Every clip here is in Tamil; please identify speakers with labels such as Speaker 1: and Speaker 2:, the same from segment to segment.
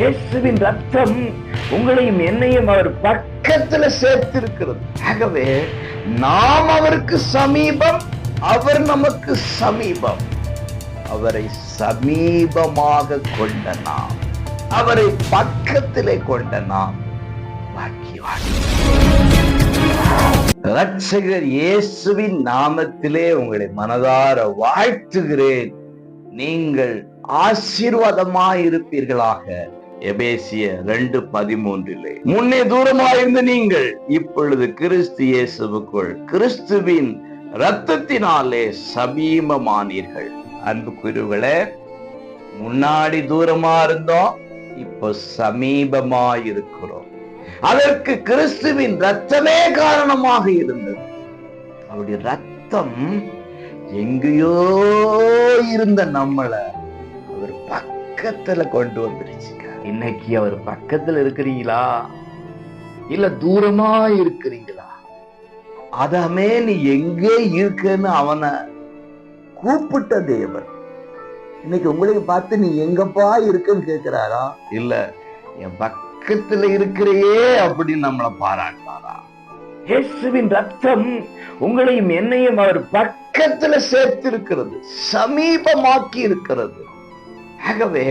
Speaker 1: இயேசுவின் ரத்தம் உங்களையும் என்னையும் அவர் பக்கத்துல சேர்த்திருக்கிறது. ஆகவே நாம் அவருக்கு சமீபம், அவர் நமக்கு சமீபம். அவரை சமீபமாக கொண்ட நாம், அவரை பக்கத்திலே கொண்ட நாம் பாக்கியவான். இரட்சகர் இயேசுவின் நாமத்திலே உங்களை மனதார வாழ்த்துகிறேன். நீங்கள் ஆசீர்வாதமாயிருப்பீர்களாக. எபேசியர் 2:13 முன்னே தூரமாயிருந்த நீங்கள் இப்பொழுது கிறிஸ்து இயேசுவுக்குள் கிறிஸ்துவின் இரத்தத்தினாலே சமீபமானீர்கள். அன்புக்குரியவர்களே, முன்னாடி தூரமா இருந்தோம், இப்போ சமீபமாயிருக்கிறோம். அதற்கு கிறிஸ்துவின் ரத்தமே காரணமாக இருந்தது. அவருடைய ரத்தம் எங்கேயோ இருந்த நம்மள அவர் பக்கத்துல கொண்டு வந்துருச்சுங்க. இன்னைக்கு அவர் பக்கத்துல இருக்கிறீங்களா, இல்ல தூரமா இருக்கிறீங்களா? அதமே நீ எங்கே இருக்குன்னு அவனை கூப்பிட்ட தேவன் இன்னைக்கு உங்களுக்கு பார்த்து நீ எங்கப்பா இருக்குன்னு கேட்கிறாரா? இல்ல என் பக்கத்துல இருக்கிறையே அப்படின்னு நம்மளை பாராட்டாரா? இயேசுவின் ரத்தம் உங்களையும் என்னையும் அவர் பக்கத்துல சேர்த்திருக்கிறது, சமீபமாக்கி இருக்கிறது. ஆகவே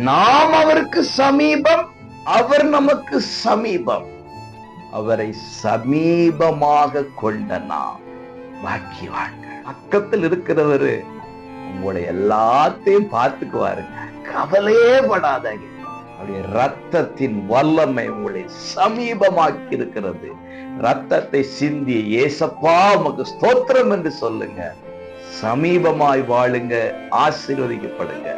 Speaker 1: நாம் அவருக்கு சமீபம், அவர் நமக்கு சமீபம். அவரை சமீபமாக கொண்ட நாம் பாக்கியவான்கள். பக்கத்தில் இருக்கிறவரு உங்களை எல்லாத்தையும் பார்த்துக்குவாருங்க, கவலையே படாதீங்க. அவருடைய ரத்தத்தின் வல்லமை உங்களை சமீபமாக்கி இருக்கிறது. ரத்தத்தை சிந்திய ஏசப்பா உமக்கு ஸ்தோத்திரம் என்று சொல்லுங்க. சமீபமாய் வாழுங்க, ஆசீர்வதிக்கப்படுங்க.